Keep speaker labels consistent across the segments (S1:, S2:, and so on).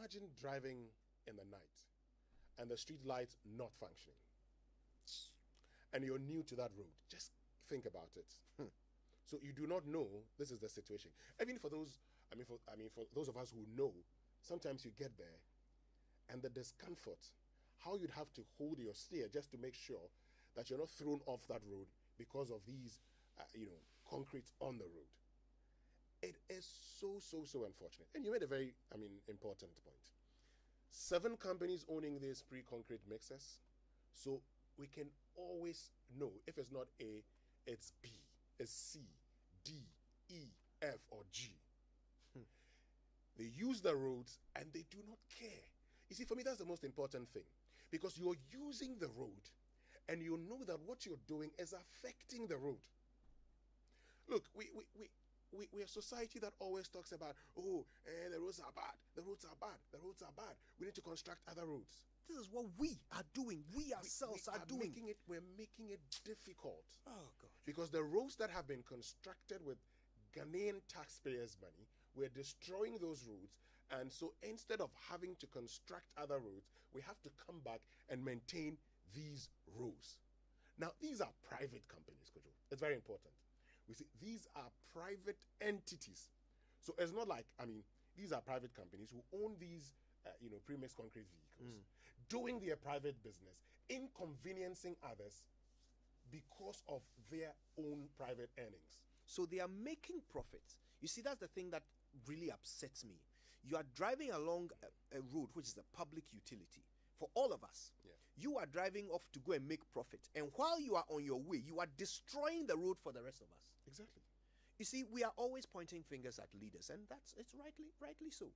S1: imagine driving in the night and the street lights not functioning, and you're new to that road. Just think about it. So you do not know this is the situation. Even for those, for those of us who know, sometimes you get there, and the discomfort, how you'd have to hold your steer just to make sure that you're not thrown off that road because of these, concrete on the road. It is so unfortunate. And you made a very, important point. 7 companies owning these pre-concrete mixers, so we can always know if it's not A, it's B, it's C, D, E, F, or G. They use the roads and they do not care. You see, for me, that's the most important thing, because you're using the road and you know that what you're doing is affecting the road. Look, we're a society that always talks about, the roads are bad, the roads are bad, the roads are bad. We need to construct other roads.
S2: This is what we are doing. We ourselves are doing.
S1: We're making it difficult.
S2: Oh, God.
S1: Because the roads that have been constructed with Ghanaian taxpayers' money, we're destroying those roads. And so instead of having to construct other roads, we have to come back and maintain these roads. Now, these are private companies, Kojo. It's very important. We see these are private entities. So it's not like, these are private companies who own these pre-mixed concrete vehicles, doing their private business, inconveniencing others because of their own private earnings.
S2: So they are making profits. You see, that's the thing that really upsets me. You are driving along a road which is a public utility for all of us.
S1: Yeah.
S2: You are driving off to go and make profit. And while you are on your way, you are destroying the road for the rest of us.
S1: Exactly.
S2: You see, we are always pointing fingers at leaders, and it's rightly so.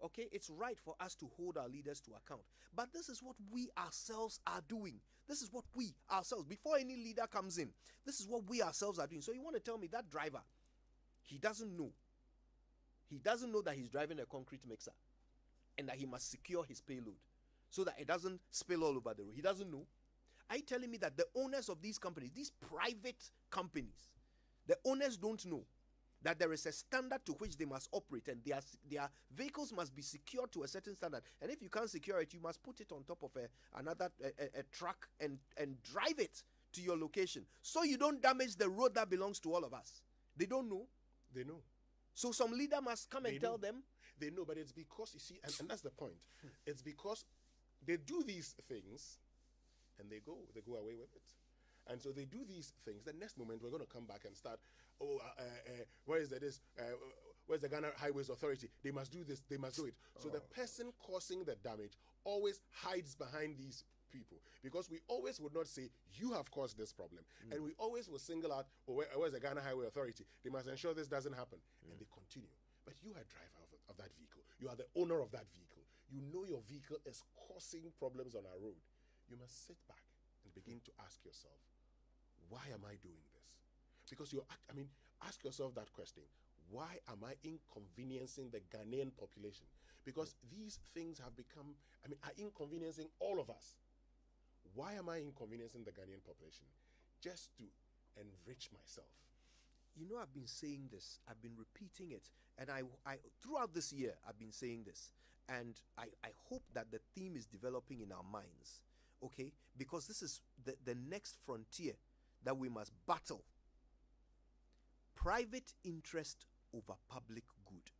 S2: Okay, it's right for us to hold our leaders to account. But this is what we ourselves are doing. This is what we ourselves, before any leader comes in, this is what we ourselves are doing. So you want to tell me that driver, he doesn't know. He doesn't know that he's driving a concrete mixer and that he must secure his payload so that it doesn't spill all over the road. He doesn't know. Are you telling me that the owners of these companies, these private companies, the owners don't know that there is a standard to which they must operate, and their vehicles must be secured to a certain standard, and if you can't secure it, you must put it on top of another truck and drive it to your location so you don't damage the road that belongs to all of us? They don't know.
S1: They know.
S2: So some leader must come and tell them.
S1: They know, but it's because, you see, and that's the point. It's because they do these things and they go away with it. And so they do these things. The next moment, we're going to come back and start, where's the Ghana Highways Authority? They must do this, they must do it. So the person causing the damage always hides behind these people, because we always would not say, you have caused this problem. And we always will single out, where's the Ghana Highway Authority? They must ensure this doesn't happen. And they continue. But you are a driver of that vehicle. You are the owner of that vehicle. You know your vehicle is causing problems on our road. You must sit back and begin to ask yourself, why am I doing this? Because ask yourself that question. Why am I inconveniencing the Ghanaian population? Because these things have become, are inconveniencing all of us. Why am I inconveniencing the Ghanaian population? Just to enrich myself.
S2: You know, I've been saying this, I've been repeating it, and I throughout this year, I've been saying this, and I hope that the theme is developing in our minds, okay? Because this is the next frontier that we must battle. Private interest over public good.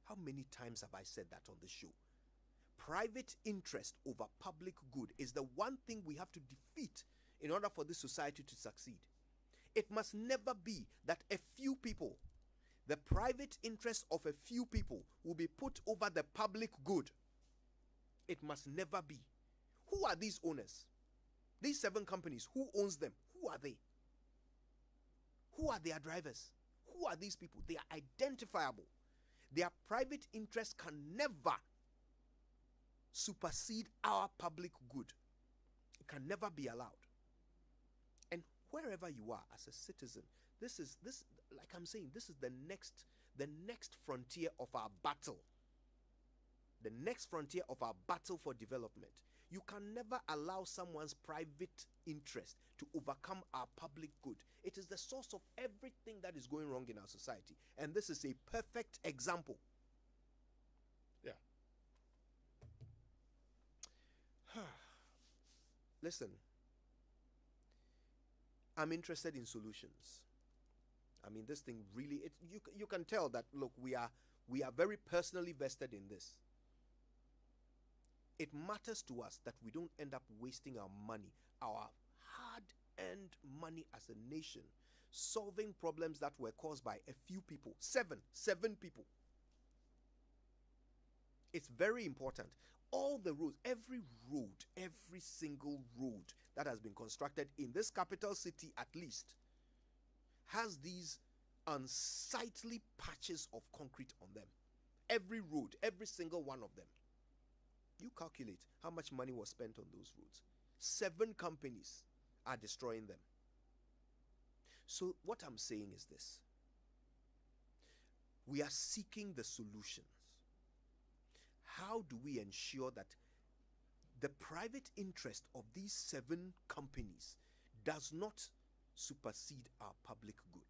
S2: How many times have I said that on the show? Private interest over public good is the one thing we have to defeat in order for this society to succeed. It must never be that a few people, the private interest of a few people, will be put over the public good. It must never be. Who are these owners? These 7 companies, who owns them? Who are they? Who are their drivers? Who are these people? They are identifiable. Their private interest can never supersede our public good. It can never be allowed. And wherever you are as a citizen, this like I'm saying, this is the next frontier of our battle. The next frontier of our battle for development. You can never allow someone's private interest to overcome our public good. It is the source of everything that is going wrong in our society. And this is a perfect example.
S1: Yeah.
S2: Listen, I'm interested in solutions. I mean, this thing really, you can tell that, look, we are very personally vested in this. It matters to us that we don't end up wasting our money, our hard-earned money as a nation, solving problems that were caused by a few people. Seven people. It's very important. All the roads, every single road that has been constructed in this capital city at least, has these unsightly patches of concrete on them. Every road, every single one of them. You calculate how much money was spent on those roads. 7 companies are destroying them. So what I'm saying is this. We are seeking the solutions. How do we ensure that the private interest of these 7 companies does not supersede our public good?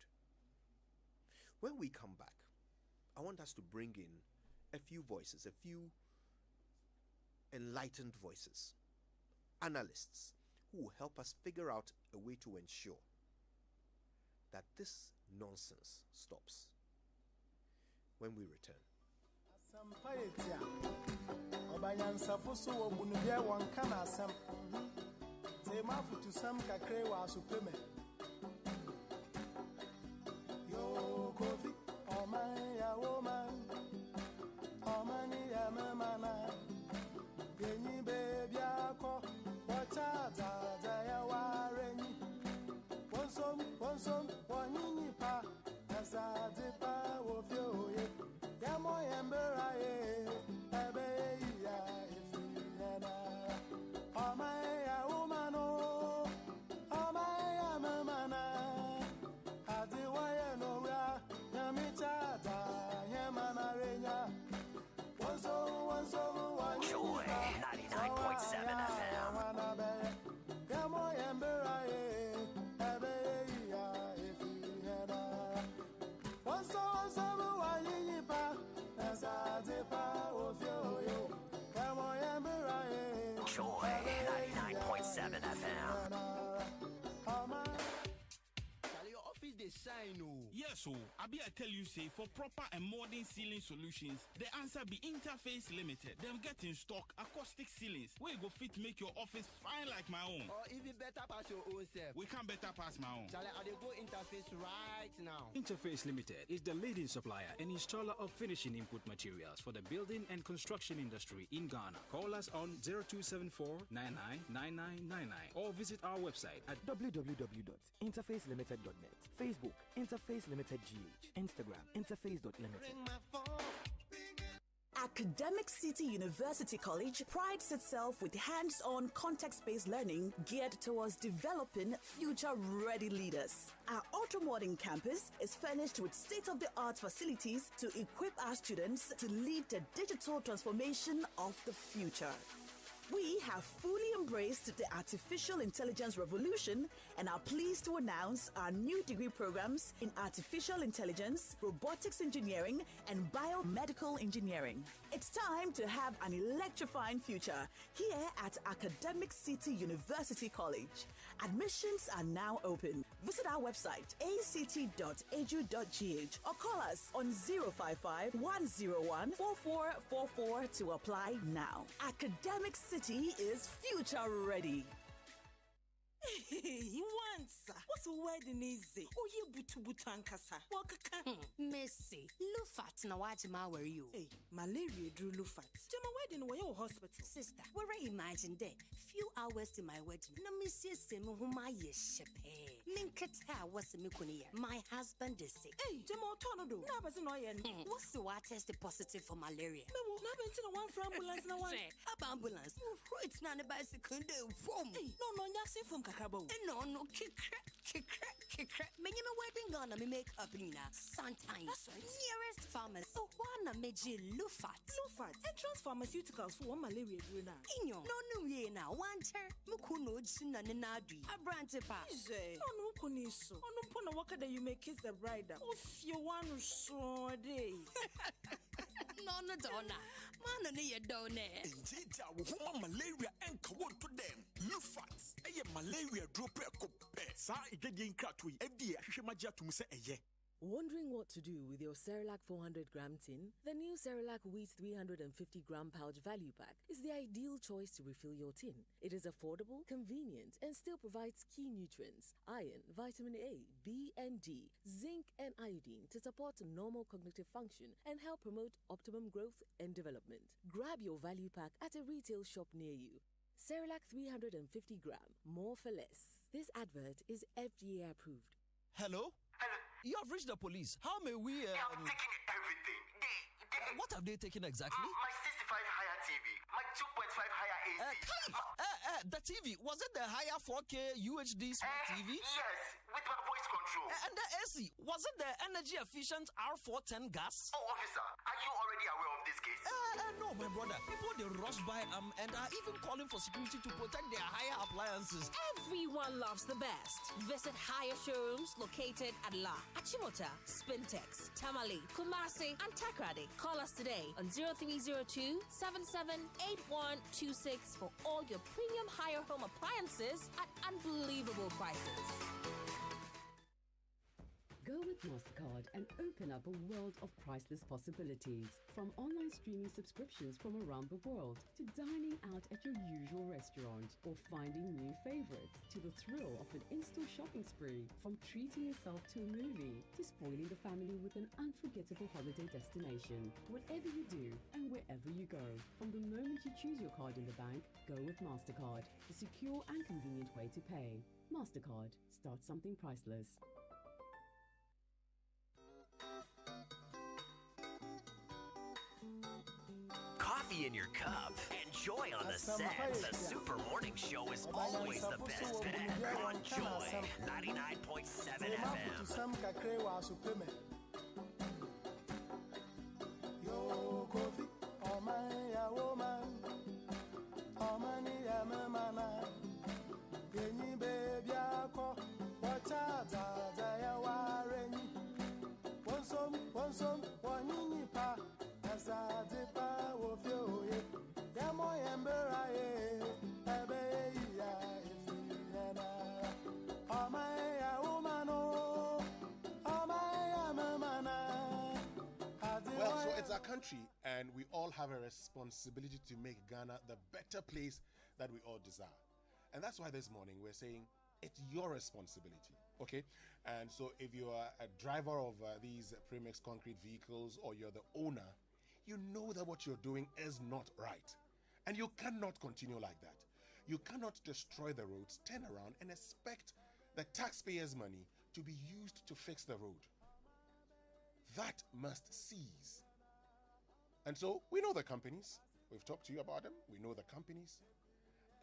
S2: When we come back, I want us to bring in a few voices, a few enlightened voices, analysts who will help us figure out a way to ensure that this nonsense stops. When we return.
S3: Joy 99.7 FM. Joy 99.7 FM.
S4: Yes, I tell you, say, for proper and modern ceiling solutions, the answer be Interface Limited. Them get in stock acoustic ceilings where you go fit make your office fine like my own.
S5: Or even better pass your own self.
S4: We can't better pass my own.
S5: Shall I go Interface right now?
S6: Interface Limited is the leading supplier and installer of finishing input materials for the building and construction industry in Ghana. Call us on 0274 999999 or visit our website at
S7: www.interfacelimited.net. Facebook, Interface Limited GH. Instagram, interface.limited.
S8: Academic City University College prides itself with hands-on context-based learning geared towards developing future-ready leaders. Our ultra-modern campus is furnished with state-of-the-art facilities to equip our students to lead the digital transformation of the future. We have fully embraced the artificial intelligence revolution and are pleased to announce our new degree programs in artificial intelligence, robotics engineering, and biomedical engineering. It's time to have an electrifying future here at Academic City University College. Admissions are now open. Visit our website act.edu.gh or call us on 055 101 4444 to apply now. Academic City is future ready.
S9: He wants. What's a wedding easy? Oh, you butu Wakaka.
S10: Messi, Lufat na wajima were you?
S9: Hey, malaria drew Lufat. Jama wedding were your hospital.
S10: Sister, where I imagine there, few hours to my wedding. Na Missy Sim whom I yeshepe. Minkata was a mikunia. My husband is sick.
S9: Hey, Jama Tornado. Nabas in Oyen.
S10: What's the water tested positive for malaria?
S9: No, Nabin one for ambulance na one.
S10: Ambulance. It's not a bicycle.
S9: Hey, no, Yaksi from Kakabo.
S10: No, kick. Many wedding gonna me make up Nina. Sometimes.
S9: That's right.
S10: Nearest farmers. So one meji Lufat.
S9: Entrance pharmaceuticals for one malaria drina.
S10: Inyo. No, ye now. One chair. Mukuno Jina Nadi. A brand pa.
S9: No, Kuniso. On upon a worker that you may kiss the bride. If you want to show day.
S10: No, Donna.
S9: Man, you down there.
S11: Injija wo malaria enka won to them. Lufat. Eye malaria drop ekope. Sa igedie nkratwe edi ahwehwemagia tum se eye.
S12: Wondering what to do with your Cerelac 400-gram tin? The new Cerelac Wheat 350-gram pouch value pack is the ideal choice to refill your tin. It is affordable, convenient, and still provides key nutrients, iron, vitamin A, B, and D, zinc, and iodine to support normal cognitive function and help promote optimum growth and development. Grab your value pack at a retail shop near you. Cerelac 350-gram, more for less. This advert is FDA approved.
S13: Hello? You have reached the police. How may we...
S14: They have taken everything.
S13: What have they taken exactly?
S14: My 65 higher TV, my 2.5 higher AC.
S13: The TV, was it the higher 4K UHD smart TV?
S14: Yes, with my voice control.
S13: And the AC, was it the energy efficient R410 gas?
S14: Oh, officer, are you already aware of this case?
S13: No, my brother. People, they rush by and are even calling for security to protect their higher appliances.
S10: Everyone loves the best. Visit higher showrooms located at La, Achimota, Spintex, Tamale, Kumasi, and Takrade. Call us today on 0302 778126 for all your premium higher home appliances at unbelievable prices.
S15: Go with MasterCard and open up a world of priceless possibilities. From online streaming subscriptions from around the world, to dining out at your usual restaurant, or finding new favorites, to the thrill of an in-store shopping spree. From treating yourself to a movie, to spoiling the family with an unforgettable holiday destination. Whatever you do and wherever you go, from the moment you choose your card in the bank, go with MasterCard, the secure and convenient way to pay. MasterCard, start something priceless.
S3: Coffee in your cup. Enjoy on the set. The Super Morning Show is always the best bet on Joy 99.7 FM.
S16: Yo, coffee, oh man, ya woman, oh man, ya mana, yenny baby, ako, watch out, ya warren, one some, one nipa, as I did.
S1: Well, so it's our country, and we all have a responsibility to make Ghana the better place that we all desire. And that's why this morning we're saying it's your responsibility, okay? And so if you are a driver of these Premix concrete vehicles, or you're the owner, you know that what you're doing is not right. And you cannot continue like that. You cannot destroy the roads, turn around, and expect the taxpayers' money to be used to fix the road. That must cease. And so we know the companies. We've talked to you about them. We know the companies.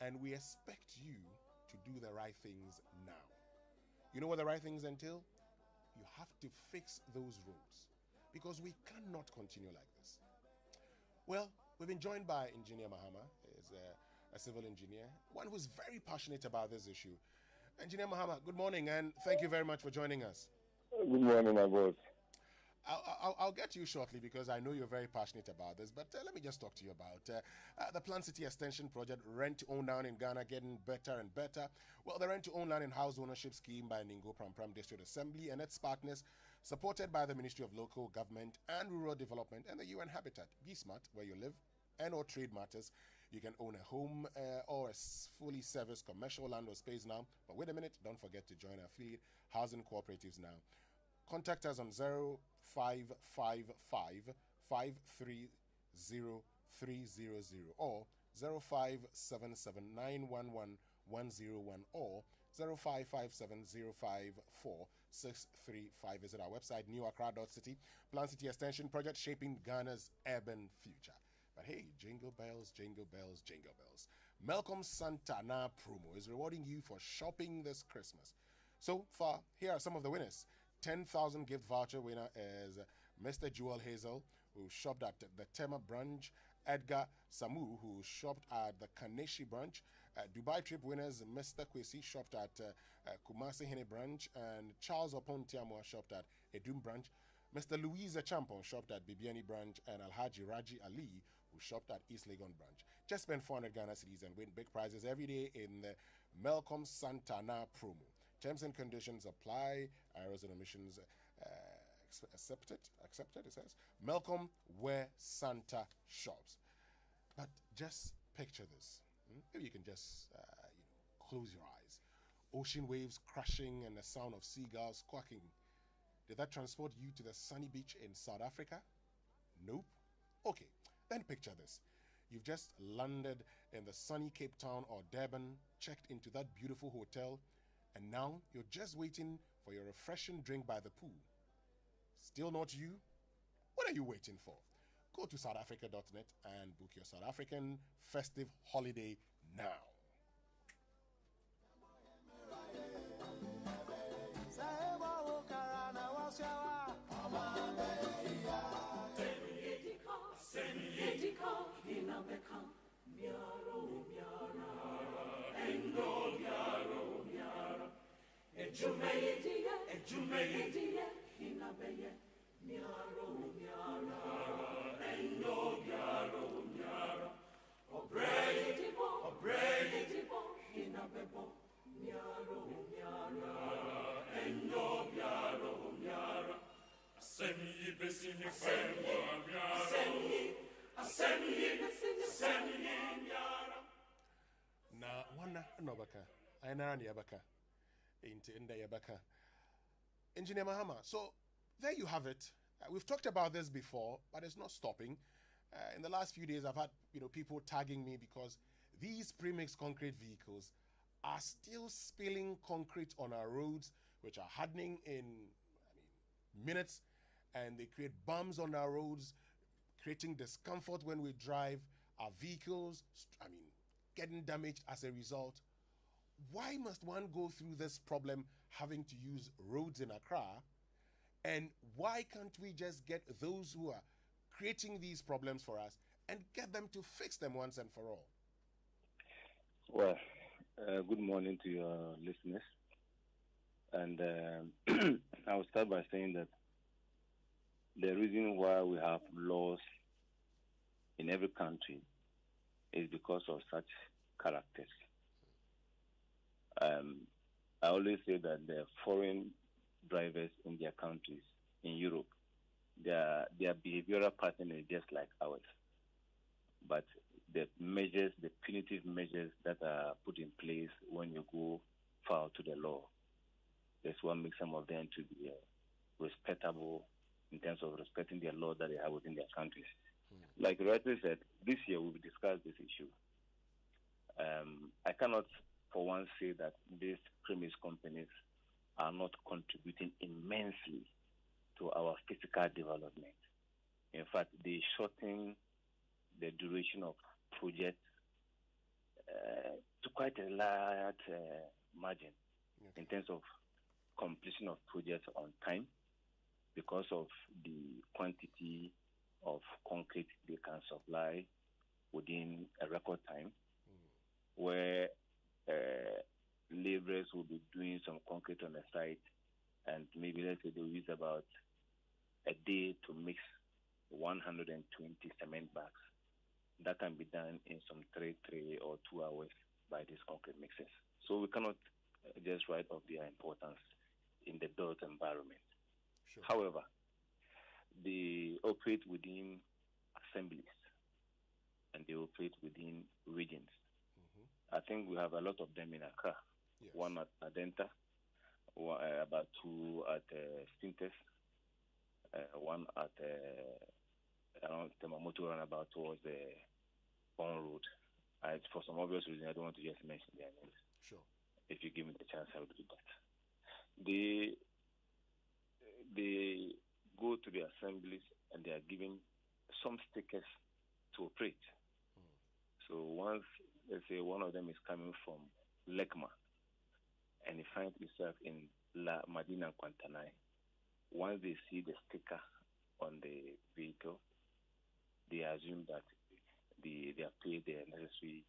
S1: And we expect you to do the right things now. You know what the right things entail? You have to fix those roads, because we cannot continue like this. Well, we've been joined by Engineer Mahama. He's a civil engineer, one who's very passionate about this issue. Engineer Mahama, good morning, and thank you very much for joining us.
S17: Good morning, my boss.
S1: I'll get to you shortly, because I know you're very passionate about this, but let me just talk to you about the Plan City Extension Project, Rent to Own Land in Ghana, getting better and better. Well, the Rent to Own Land and House Ownership Scheme by Ningo Pram District Assembly and its partners, supported by the Ministry of Local Government and Rural Development and the UN Habitat. Be smart where you live and or trade matters. You can own a home or a fully serviced commercial land or space now. But wait a minute, don't forget to join our affiliate housing cooperatives now. Contact us on 0555 530 300 or 0577 911 101 or 0557 054 635. Visit our website, newaccra.city. Plan City Extension Project, shaping Ghana's urban future. But hey, jingle bells, jingle bells, jingle bells. Malcolm Santana promo is rewarding you for shopping this Christmas. So far, here are some of the winners. 10,000 gift voucher winner is Mr. Joel Hazel, who shopped at the Tema branch. Edgar Samu, who shopped at the Kaneshi branch. Dubai trip winners, Mr. Kwesi, shopped at Kumasi Hene branch. And Charles Opontiamwa shopped at Edum branch. Mr. Louisa Champon shopped at Bibiani branch. And Alhaji Raji Ali, who shopped at East Legon branch. Just spend 400 Ghana cedis and win big prizes every day in the Malcolm Santana promo. Terms and conditions apply. Errors and omissions accepted, it says. Malcolm where Santa shops. But just picture this. Maybe you can just close your eyes. Ocean waves crashing and the sound of seagulls quacking. Did that transport you to the sunny beach in South Africa? Nope. Okay, then picture this. You've just landed in the sunny Cape Town or Durban, checked into that beautiful hotel, and now you're just waiting for your refreshing drink by the pool. Still not you? What are you waiting for? Go to southafrica.net and book your South African festive holiday now. Na wana nobaka aina ni yabaka into inda yabaka Engineer Mahama. So there you have it. We've talked about this before, but it's not stopping. In the last few days, I've had people tagging me because these premix concrete vehicles are still spilling concrete on our roads, which are hardening in minutes, and they create bumps on our roads, creating discomfort when we drive. Our vehicles, getting damaged as a result. Why must one go through this problem having to use roads in Accra? And why can't we just get those who are creating these problems for us and get them to fix them once and for all?
S17: Well, good morning to your listeners. And I will start by saying that the reason why we have laws in every country is because of such characters. I always say that the foreign drivers in their countries, in Europe, their behavioral pattern is just like ours. But the measures, the punitive measures that are put in place when you go foul to the law, that's what makes some of them to be respectable in terms of respecting their law that they have within their countries. Like rightly said, this year we will discuss this issue. I cannot, for one, say that these premise companies are not contributing immensely to our physical development. In fact, they shorten the duration of projects to quite a large margin in terms of completion of projects on time because of the quantity of concrete they can supply within a record time, where laborers will be doing some concrete on the site, and maybe let's say they'll use about a day to mix 120 cement bags. That can be done in some 3 or 2 hours by these concrete mixers. So we cannot just write off their importance in the built environment.
S1: Sure.
S17: However, they operate within assemblies and they operate within regions. I think we have a lot of them in Accra.
S1: Yes.
S17: One at Adenta, about 2 at Spinters, one at around Temamoto roundabout towards the Bond Road. For some obvious reason, I don't want to just mention their names.
S1: Sure.
S17: If you give me the chance, I will do that. They go to the assemblies and they are given some stickers to operate. So once, let's say, one of them is coming from Lekma and he finds himself in La Madina Quantanai, once they see the sticker on the vehicle, they assume that they have paid their necessary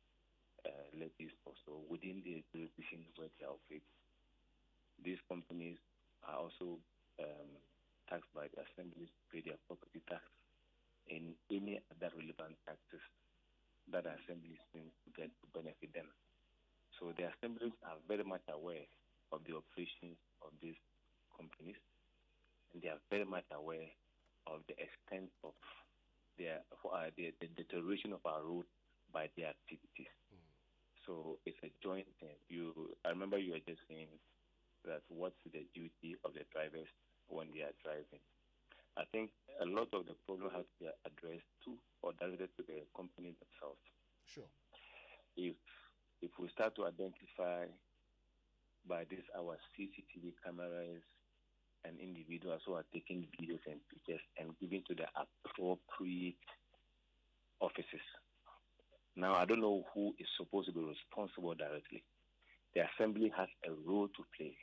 S17: levies also within the jurisdiction where they operate. These companies are also taxed by the assemblies to pay their property tax in any other relevant taxes that assemblies think to get to benefit them. So the assemblies are very much aware of the operations of these companies, and they are very much aware of the extent of the deterioration of our road by their activities. So it's a joint thing. I remember you were just saying that what's the duty of the drivers when they are driving. I think a lot of the problem has to be addressed to or directed to the companies themselves.
S1: Sure.
S17: If we start to identify by this our CCTV cameras and individuals who are taking videos and pictures and giving to the appropriate offices. Now, I don't know who is supposed to be responsible directly. The assembly has a role to play.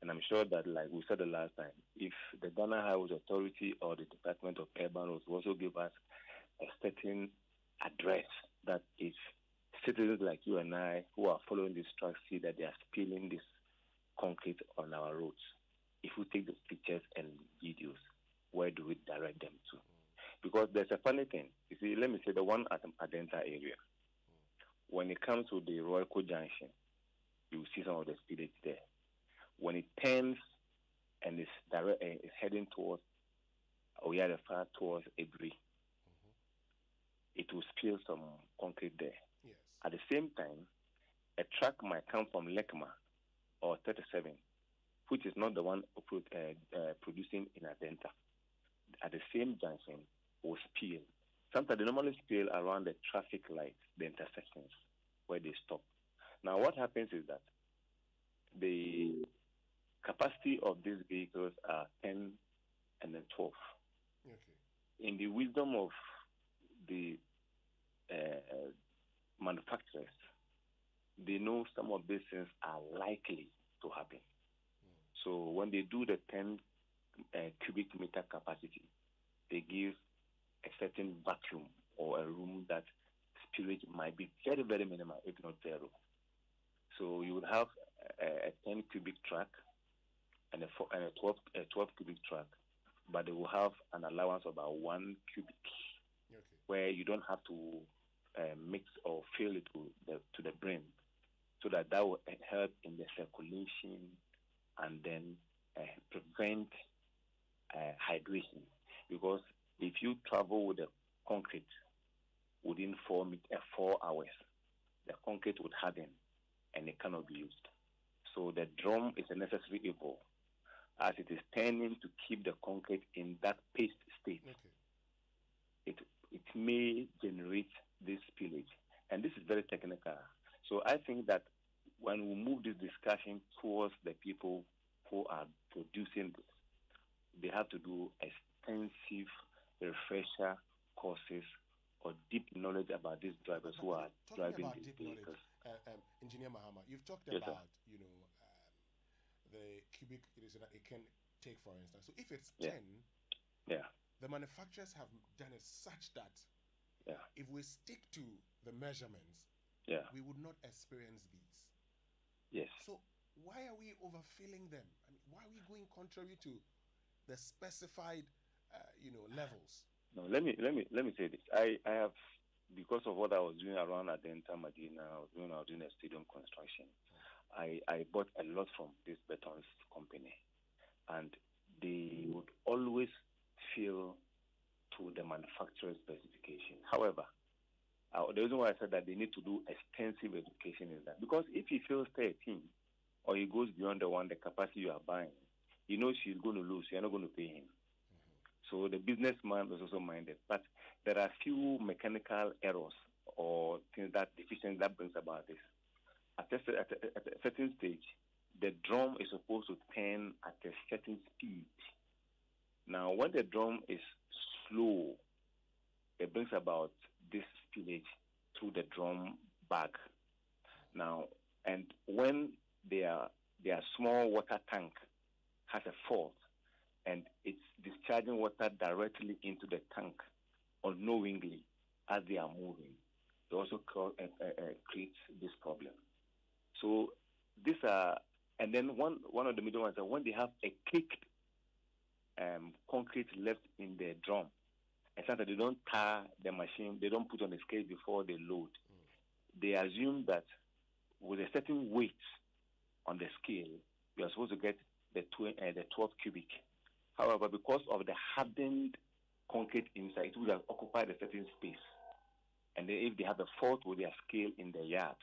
S17: And I'm sure that, like we said the last time, if the Ghana Highways Authority or the Department of Urban Roads also give us a certain address that if citizens like you and I who are following this track see that they are spilling this concrete on our roads, if we take the pictures and videos, where do we direct them to? Because there's a funny thing. You see, let me say the one at Adenta area. When it comes to the Royal Junction, you see some of the spillage there. When it turns and is heading towards Oyarefar, towards Ebri, it will spill some concrete there.
S1: Yes.
S17: At the same time, a truck might come from Lekma or 37, which is not the one producing in Adenta. At the same junction, will spill. Sometimes they normally spill around the traffic lights, the intersections where they stop. Now, what happens is that the capacity of these vehicles are 10 and then 12.
S1: Okay.
S17: In the wisdom of the manufacturers, they know some of these things are likely to happen. So when they do the 10 cubic meter capacity, they give a certain vacuum or a room that spillage might be very, very minimal, if not zero. So you would have a 10 cubic truck and a 12 cubic truck, but they will have an allowance of about 1 cubic, where you don't have to mix or fill it to the brim, so that will help in the circulation and then prevent hydration. Because if you travel with the concrete within 4 hours, the concrete would harden and it cannot be used. So the drum is a necessary evil, as it is turning to keep the concrete in that paste state. Okay. It may generate this spillage, and this is very technical. So I think that when we move this discussion towards the people who are producing this, they have to do extensive refresher courses or deep knowledge about these drivers who are driving these vehicles.
S1: Engineer Mahama, you've talked
S17: Yes,
S1: about, the cubic it can take, for instance. So if it's 10, the manufacturers have done it such that if we stick to the measurements, we would not experience these.
S17: Yes.
S1: So why are we overfilling them? I mean, why are we going contrary to the specified, levels?
S17: No, let me say this. I have, because of what I was doing around Adenta Medina, I was doing a stadium construction. I bought a lot from this betons company, and they would always fill to the manufacturer's specification. However, the reason why I said that they need to do extensive education is that because if he fills 13 or he goes beyond the capacity you are buying, he knows he's going to lose. You're not going to pay him. So the businessman is also minded. But there are few mechanical errors or things deficiencies that brings about this. At a certain stage, the drum is supposed to turn at a certain speed. Now, when the drum is slow, it brings about this spillage through the drum bag. Now, and when their small water tank has a fault and it's discharging water directly into the tank unknowingly as they are moving, it also creates this problem. So these are, and then one of the middle ones are when they have a caked concrete left in the drum, and sometimes they don't tar the machine, they don't put on the scale before they load. They assume that with a certain weight on the scale, you are supposed to get the 12 cubic. However, because of the hardened concrete inside, it would have occupied a certain space. And then if they have a fault with their scale in the yard,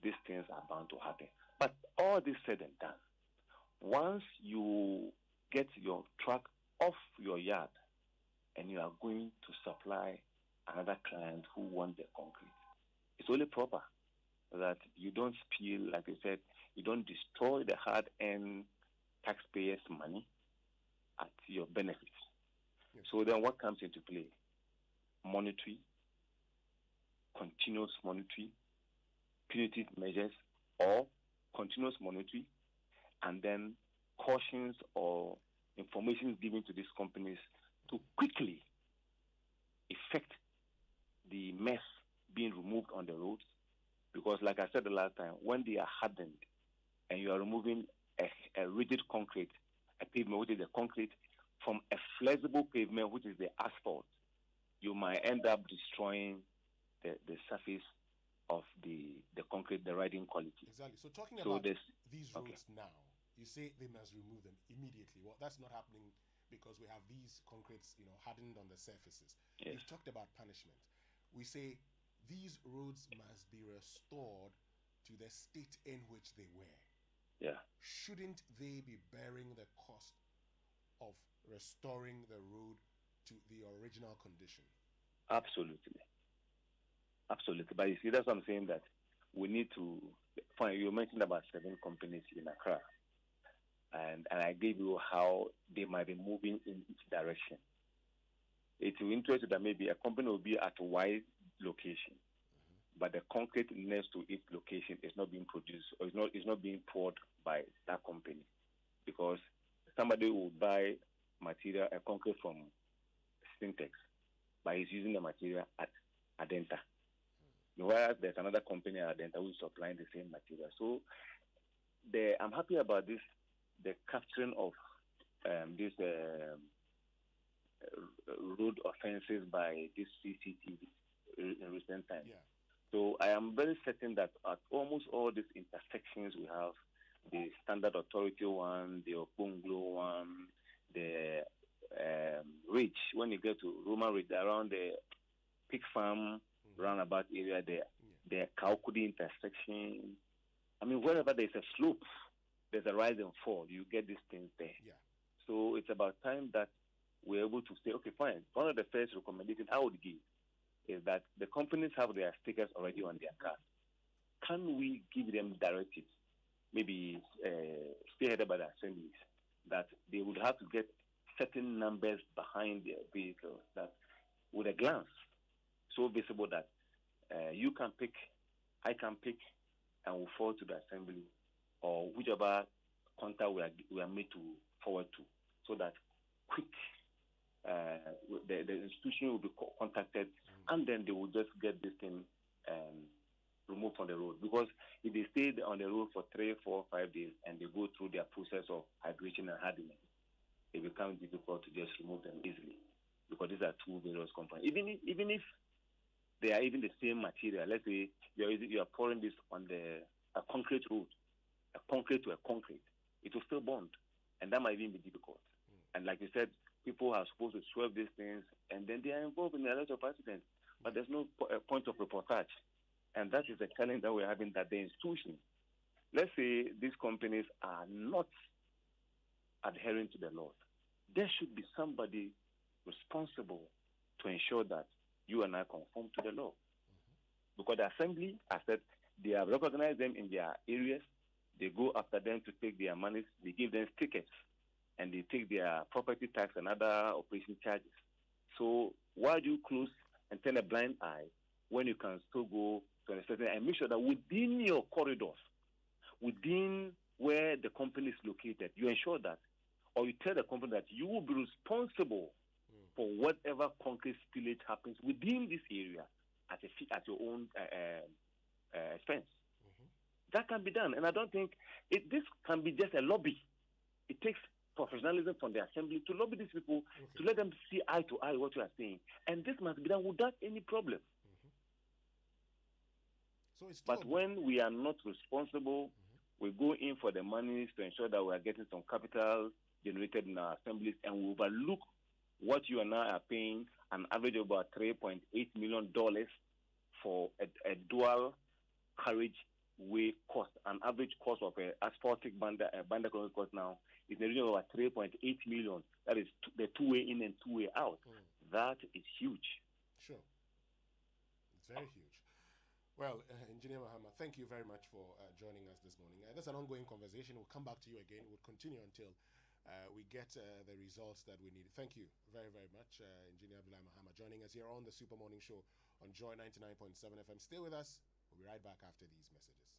S17: these things are bound to happen. But all this said and done, once you get your truck off your yard and you are going to supply another client who wants the concrete, it's only proper that you don't spill, like I said, you don't destroy the hard-earned taxpayers' money at your benefit. Yes. So then what comes into play? Monetary, continuous monetary, punitive measures, or continuous monetary, and then cautions or information given to these companies to quickly effect the mess being removed on the roads. Because like I said the last time, when they are hardened and you are removing a rigid concrete, a pavement which is the concrete, from a flexible pavement which is the asphalt, you might end up destroying the surface of the concrete, the riding quality.
S1: Exactly. So talking about these roads now, you say they must remove them immediately. Well, that's not happening because we have these concretes, hardened on the surfaces. Yes. We've talked about punishment. We say these roads must be restored to the state in which they were.
S17: Yeah.
S1: Shouldn't they be bearing the cost of restoring the road to the original condition?
S17: Absolutely. Absolutely. But you see, that's what I'm saying, that we need to find, you mentioned about 7 companies in Accra. And I gave you how they might be moving in each direction. It will interest you that maybe a company will be at a wide location, but the concrete next to its location is not being produced, or is not being poured by that company, because somebody will buy material, a concrete from Syntex, but he's using the material at Adenta. Whereas there's another company at Adenta who is supplying the same material. So I'm happy about this, the capturing of this road offenses by this CCTV in recent times. Yeah. So I am very certain that at almost all these intersections we have, the Standard Authority one, the Okunglo one, the Ridge, when you get to Roman Ridge, around the Pig Farm roundabout area there, the Kaukudi intersection. I mean, wherever there's a slope, there's a rise and fall. You get these things there.
S1: Yeah.
S17: So it's about time that we're able to say, okay, fine. One of the first recommendations I would give is that the companies have their stickers already on their cars. Can we give them directives, maybe spearheaded by the assemblies, that they would have to get certain numbers behind their vehicles that, with a glance, so visible that you can pick, I can pick, and will forward to the assembly, or whichever contact we are made to forward to, so that quick, the institution will be contacted, and then they will just get this thing removed from the road. Because if they stay on the road for 3, 4, 5 days and they go through their process of hydration and hardening, it becomes difficult to just remove them easily, because these are two various components. Even if they are even the same material, let's say you are pouring this on a concrete road, a concrete to a concrete, it will still bond, and that might even be difficult. And like you said, people are supposed to swerve these things, and then they are involved in a lot of accidents, but there's no point of reportage. And that is the challenge that we're having, that the institutions, let's say these companies are not adhering to the law. There should be somebody responsible to ensure that you and I conform to the law. Because the assembly, I said, they have recognized them in their areas. They go after them to take their monies. They give them tickets, and they take their property tax and other operation charges. So why do you close and turn a blind eye when you can still go to an extent and make sure that within your corridors, within where the company is located, you ensure that, or you tell the company that you will be responsible for whatever concrete spillage happens within this area at your own expense. That can be done, and I don't think this can be just a lobby. It takes professionalism from the assembly to lobby these people to let them see eye to eye what you are saying. And this must be done without any problem.
S1: So it's
S17: but when we are not responsible, we go in for the monies to ensure that we are getting some capital generated in our assemblies, and we overlook what you and I are paying, an average of about $3.8 million for a dual carriageway cost. An average cost of an asphaltic binder cost now is in the region of about $3.8 million. That is the two-way in and two-way out. That is huge.
S1: Sure. It's very huge. Well, Engineer Mahama, thank you very much for joining us this morning. That's an ongoing conversation. We'll come back to you again. We'll continue until we get the results that we need. Thank you very, very much, Engineer Abdullah Mahama, joining us here on the Super Morning Show on Joy99.7 FM. Stay with us. We'll be right back after these messages.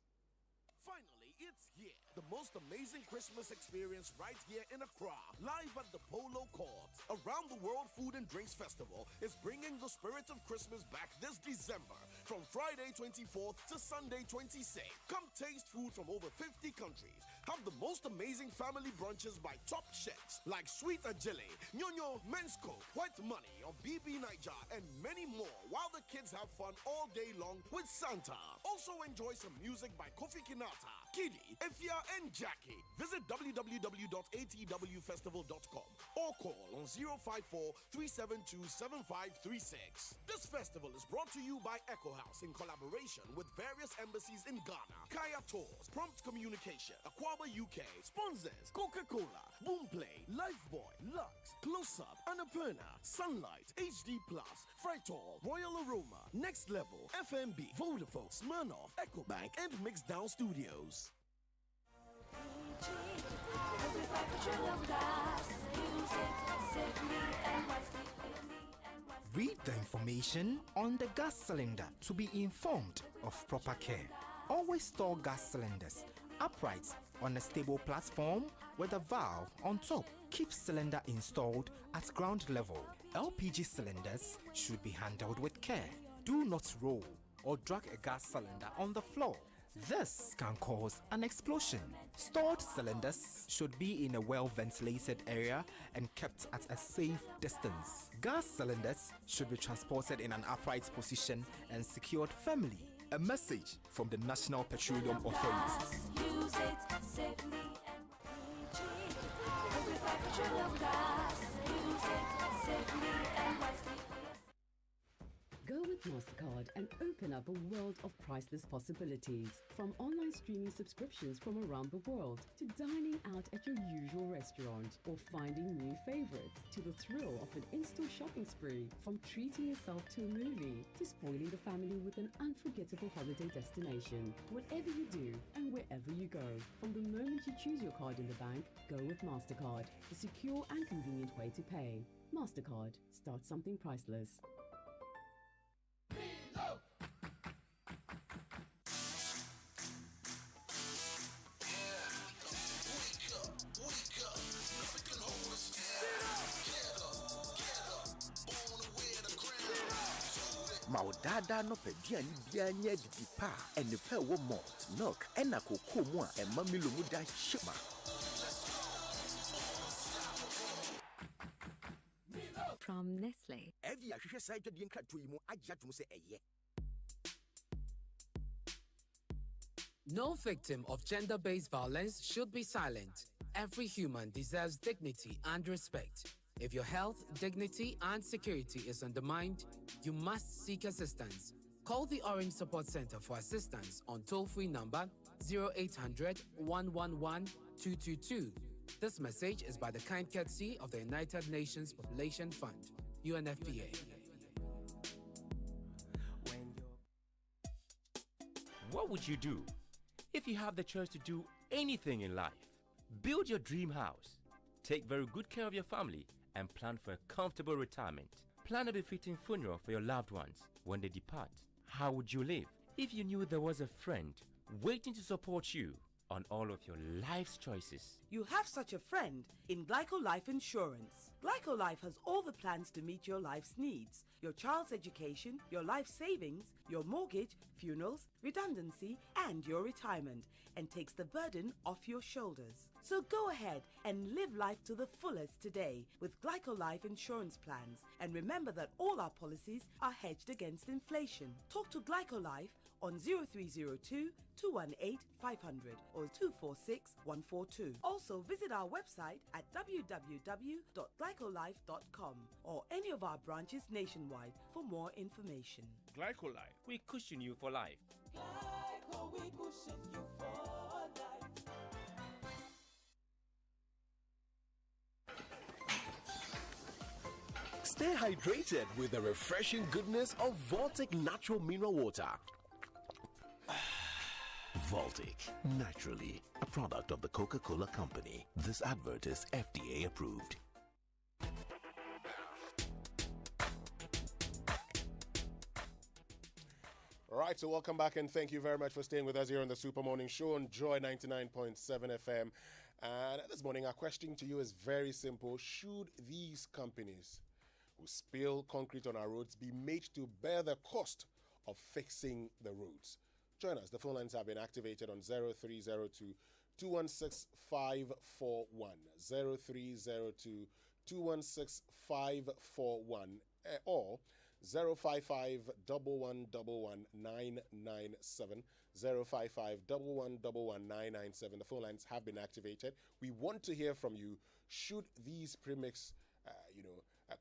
S18: Finally, it's here. The most amazing Christmas experience right here in Accra, live at the Polo Court. Around the World Food and Drinks Festival is bringing the spirit of Christmas back this December from Friday 24th to Sunday 26th. Come taste food from over 50 countries. Have the most amazing family brunches by top chefs like Sweet Ajele, Nyonyo, Men's Coke, White Money of BB Niger, and many more, while the kids have fun all day long with Santa. Also enjoy some music by Kofi Kinata, Kiddy, Efia, and Jackie. Visit www.atwfestival.com or call on 054-372-7536. This festival is brought to you by Echo House in collaboration with various embassies in Ghana, Kaya Tours, Prompt Communication, Aquaba UK, sponsors Coca-Cola, Boomplay, Lifebuoy, Lux, Close Up, Annapurna, Sunlight, HD Plus, Freightor, Royal Aroma, Next Level, FMB, Vodafone, Smirnoff, EcoBank, and Mixdown Studios.
S19: Read the information on the gas cylinder to be informed of proper care. Always store gas cylinders upright on a stable platform with a valve on top. Keep cylinder installed at ground level. LPG cylinders should be handled with care. Do not roll or drag a gas cylinder on the floor. This can cause an explosion. Stored cylinders should be in a well-ventilated area and kept at a safe distance. Gas cylinders should be transported in an upright position and secured firmly. A message from the National Petroleum Authority. Use it safely and
S15: Go with MasterCard and open up a world of priceless possibilities. From online streaming subscriptions from around the world to dining out at your usual restaurant or finding new favorites to the thrill of an in-store shopping spree. From treating yourself to a movie to spoiling the family with an unforgettable holiday destination. Whatever you do and wherever you go, from the moment you choose your card in the bank, go with MasterCard, the secure and convenient way to pay. MasterCard, start something priceless.
S20: Maudada no pedia ni bia nya didi pa enipa wo malt milk ena koko mu a ema milomu da shima.
S21: From Nestle.
S18: Every ahwehwe side twede nkrato yi mu agya to say eye.
S22: No victim of gender-based violence should be silent. Every human deserves dignity and respect. If your health, dignity, and security is undermined, you must seek assistance. Call the Orange Support Center for assistance on toll-free number 0800 111 222. This message is by the kind courtesy of the United Nations Population Fund, UNFPA.
S23: What would you do if you have the choice to do anything in life? Build your dream house, take very good care of your family, and plan for a comfortable retirement. Plan a befitting funeral for your loved ones when they depart. How would you live if you knew there was a friend waiting to support you on all of your life's choices?
S24: You have such a friend in Glyco Life Insurance. Glyco Life has all the plans to meet your life's needs. Your child's education, your life savings, your mortgage, funerals, redundancy, and your retirement, and takes the burden off your shoulders. So go ahead and live life to the fullest today with Glyco Life insurance plans. And remember that all our policies are hedged against inflation. Talk to Glyco Life on 0302 218 500 or 246 142. Also visit our website at www.glycolife.com or any of our branches nationwide for more information.
S23: Glycolife, we cushion you for life.
S9: Glyco, we cushion you for life.
S18: Stay hydrated with the refreshing goodness of Voltic Natural Mineral Water.
S2: Voltic, naturally, a product of the Coca-Cola Company. This advert is FDA approved.
S1: All right, so welcome back and thank you very much for staying with us here on the Super Morning Show on Joy99.7 FM. And this morning, our question to you is very simple. Should these companies who spill concrete on our roads be made to bear the cost of fixing the roads? Join us. The phone lines have been activated on 0302 216 541, 0302 216 541, or 055 1111 997, 055 1111 997. The phone lines have been activated. We want to hear from you. Should these premix,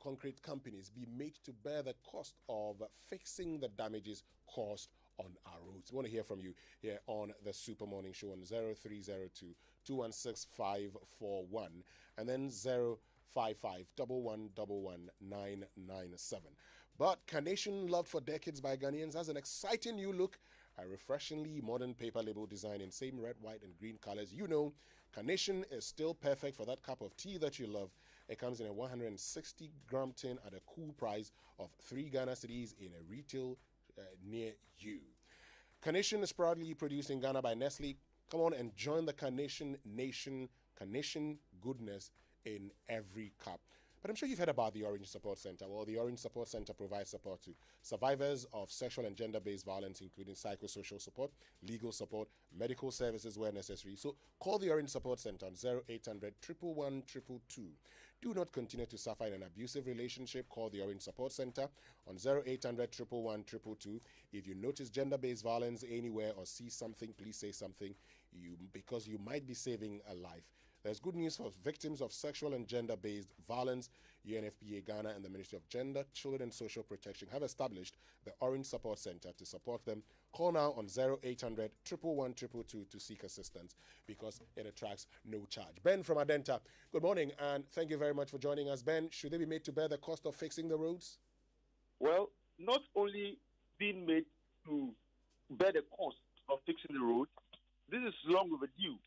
S1: concrete companies be made to bear the cost of fixing the damages caused on our roads? We want to hear from you here on the Super Morning Show on 0302 216 541 and then 055 1111 997. But Carnation, loved for decades by Ghanaians, has an exciting new look, a refreshingly modern paper label design in same red, white, and green colors. You know, Carnation is still perfect for that cup of tea that you love. It comes in a 160-gram tin at a cool price of 3 Ghana cedis in a retail near you. Carnation is proudly produced in Ghana by Nestle. Come on and join the Carnation Nation. Carnation goodness in every cup. But I'm sure you've heard about the Orange Support Center. Well, the Orange Support Center provides support to survivors of sexual and gender-based violence, including psychosocial support, legal support, medical services where necessary. So call the Orange Support Center on 0800 111 222. Do not continue to suffer in an abusive relationship. Call the Orange Support Center on 0800 111 222. If you notice gender-based violence anywhere or see something, please say something, because you might be saving a life. There's good news for victims of sexual and gender-based violence. UNFPA Ghana and the Ministry of Gender, Children and Social Protection have established the Orange Support Center to support them. Call now on 0800 111 222 to seek assistance because it attracts no charge. Ben from Adenta, good morning and thank you very much for joining us. Ben, should they be made to bear the cost of fixing the roads?
S4: Well, not only being made to bear the cost of fixing the road, this is long overdue.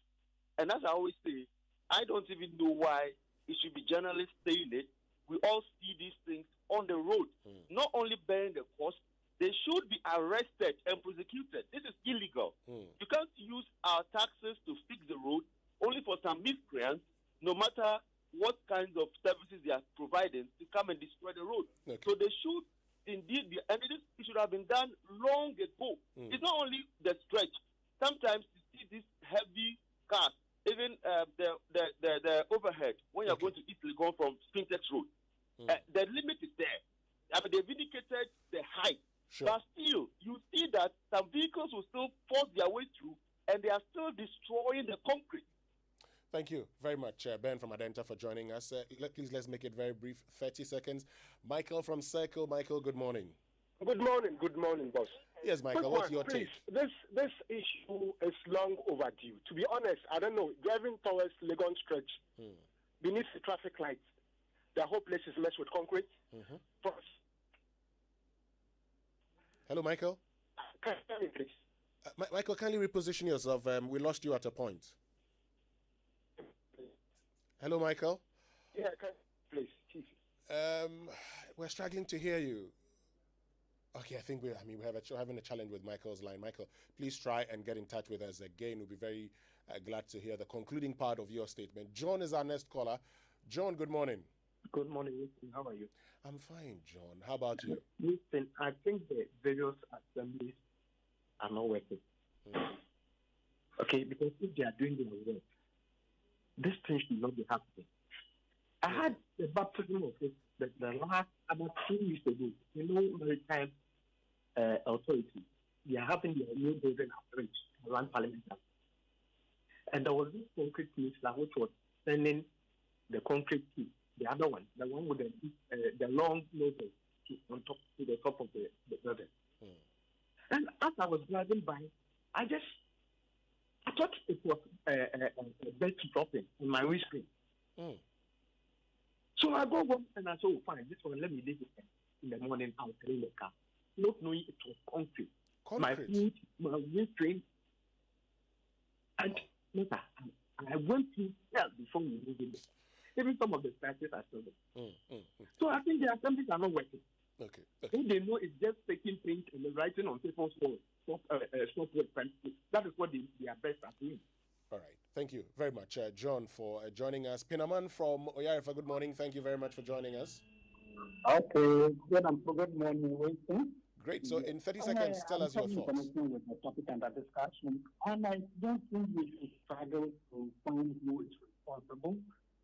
S4: And as I always say, I don't even know why it should be journalists saying it. We all see these things on the road. Not only bearing the cost, they should be arrested and prosecuted. This is illegal. You can't use our taxes to fix the road only for some miscreants, no matter what kinds of services they are providing, to come and destroy the road. Okay. So they should indeed be, and it should have been done long ago. It's not only the stretch. Sometimes you see these heavy cars, even the overhead, when you're going to Italy, going from Spintex Road, the limit is there. I mean, they've indicated the height. Sure. But still, you see that some vehicles will still force their way through, and they are still destroying the concrete.
S1: Thank you very much, Ben from Adenta, for joining us. Please, let's make it very brief, 30 seconds. Michael from Circle. Michael, good morning.
S5: Good morning, boss.
S1: Yes, Michael, what's your take?
S5: This issue is long overdue. To be honest, I don't know, driving towards Legon Stretch, beneath the traffic lights, the whole place is messed with concrete.
S1: Hello, Michael.
S5: Can you hear me, please?
S1: Michael, kindly reposition yourself. We lost you at a point. Hello, Michael.
S5: Yeah, please.
S1: We're struggling to hear you. Okay, I think we're having a challenge with Michael's line. Michael, please try and get in touch with us again. We'll be very glad to hear the concluding part of your statement. John is our next caller. John, good morning.
S6: Good morning, Winston. How are you?
S1: I'm fine, John. How about you?
S6: Winston, I think the various assemblies are not working. Okay, because if they are doing their work, this thing should not be happening. I had the baptism of it the last about 2 weeks ago. Maritime authority. They are having their new building approach around Parliament. And there was this concrete minister which was sending the concrete to the other one, the one with the long nose on top to the top of the building. And as I was driving by, I thought it was a bed dropping in my windscreen. So I go home and I said, oh, fine, this one, let me leave it in the morning. I'll carry the car. Not knowing it was concrete. My feet, my windscreen. And later, I went through hell before we moved in. Even some of the scratches are still there. So I think there are some things that are not working.
S1: Okay.
S6: When they know it's just taking paint and writing on people's walls. That is what they are best at doing.
S1: All right. Thank you very much, John, for joining us. Pinaman from Oyarifa, good morning. Thank you very much for joining us.
S7: Okay. Good morning, Winston.
S1: Great. So in 30 seconds, tell us your thoughts.
S7: With the topic under discussion, and I don't think we should struggle to find who is responsible.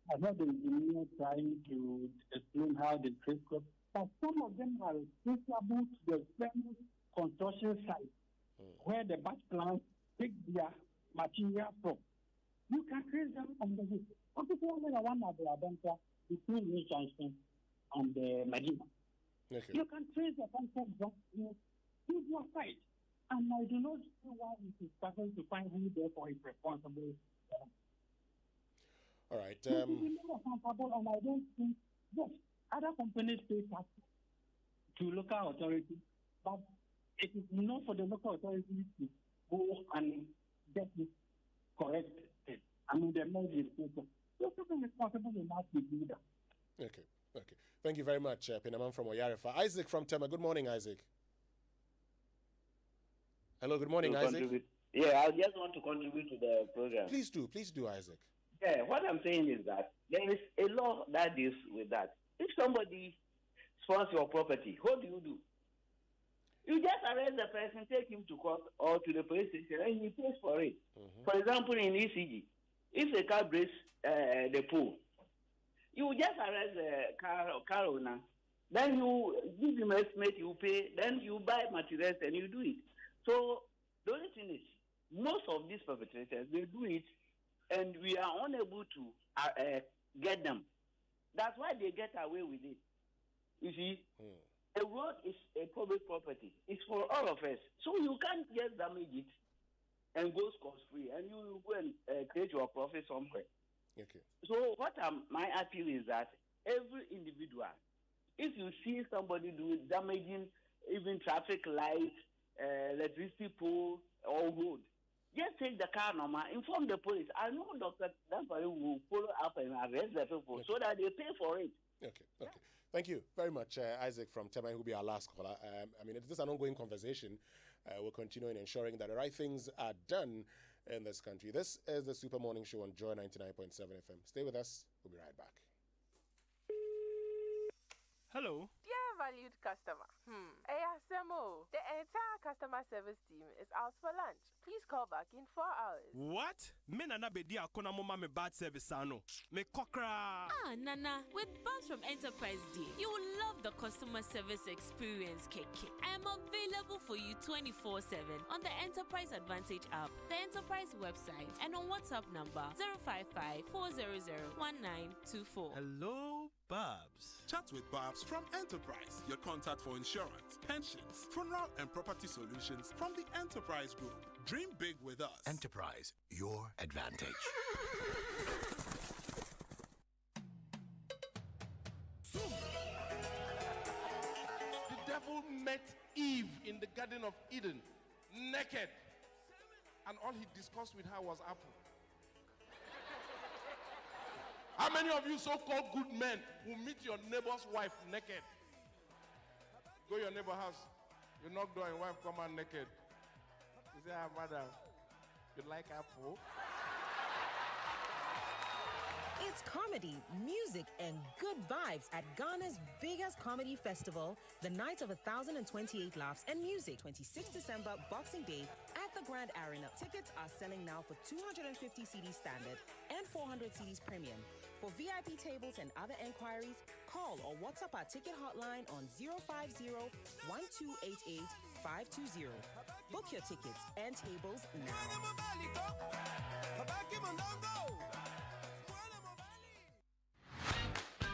S7: I heard the engineer trying to explain how they trace crops, but some of them are traceable to the famous construction site where the batch plants take their material from. You can trace them from the root. Particularly the one at the Adenta between New Junction and the Medina.
S1: Okay.
S7: You can trace the concept from your site. And I do not see why it is struggle to find who therefore is responsible.
S1: All right.
S7: It is responsible, and I don't think, yes, other companies pay tax to local authorities, but it is not for the local authorities to go and get it corrected. I mean, the most important. You're responsible enough to do that.
S1: Okay. Thank you very much, Pinaman from Oyarifa. Isaac from Tema. Good morning, Isaac. Hello, good morning, Isaac.
S8: Yeah, I just want to contribute to the program.
S1: Please do, Isaac.
S8: Yeah, what I'm saying is that there is a law that deals with that. If somebody sponsors your property, what do? You just arrest the person, take him to court or to the police station, and he pays for it. For example, in ECG, if a car breaks the pole, you just arrest the car owner. Then you give him an estimate, you pay, then you buy materials and you do it. So the only thing is, most of these perpetrators, they do it and we are unable to get them. That's why they get away with it. You see, a road is a public property. It's for all of us. So you can't just damage it and go scot-free and you go and create your profit somewhere.
S1: Okay.
S8: So what my appeal is that every individual, if you see somebody damaging even traffic lights, electricity pole or road, just take the car number, inform the police. I know Dr. Dampari will follow up and arrest the people so that they pay for it.
S1: Okay. Thank you very much, Isaac from Tema, who will be our last caller. This is an ongoing conversation. We'll continue in ensuring that the right things are done in this country. This is the Super Morning Show on Joy99.7 FM. Stay with us. We'll be right back.
S11: Hello.
S12: Dear valued customer, ASMO, the entire customer service team is out for lunch. Please call back in 4 hours.
S11: What? Me nana bedi akona mama me bad service ano. Me kokra.
S10: Nana, with Buzz from Enterprise D, you will love the customer service experience, KK. I am available for you 24/7 on the Enterprise Advantage app, the Enterprise website, and on WhatsApp number 055-400-1924.
S25: Hello, Babs. Chat with Babs from Enterprise, your contact for insurance, pensions, funeral and property solutions from the Enterprise Group. Dream big with us.
S2: Enterprise, your advantage.
S26: The devil met Eve in the Garden of Eden, naked, and all he discussed with her was apple. How many of you so-called good men will meet your neighbor's wife naked? Go to your neighbor's house, you knock door and wife come out naked. You say, madam, you like apple?
S3: It's comedy, music, and good vibes at Ghana's biggest comedy festival, the Night of 1,028 Laughs and Music, 26 December, Boxing Day, at the Grand Arena. Tickets are selling now for 250 CDs standard and 400 CDs premium. For VIP tables and other enquiries, call or WhatsApp our ticket hotline on 050-1288-520. Book your tickets and tables now.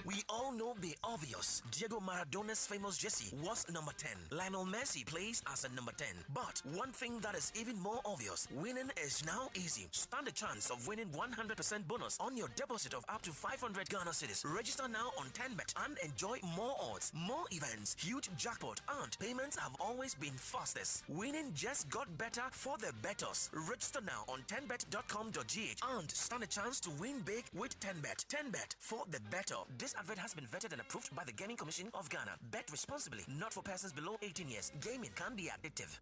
S13: We all know the obvious. Diego Maradona's famous jersey was number 10. Lionel Messi plays as a number 10. But one thing that is even more obvious, winning is now easy. Stand a chance of winning 100% bonus on your deposit of up to 500 Ghana cedis. Register now on 10bet and enjoy more odds, more events, huge jackpot, and payments have always been fastest. Winning just got better for the bettors. Register now on 10bet.com.gh and stand a chance to win big with 10bet. 10bet for the better. This advert has been vetted and approved by the Gaming Commission of Ghana. Bet responsibly, not for persons below 18 years. Gaming can be addictive.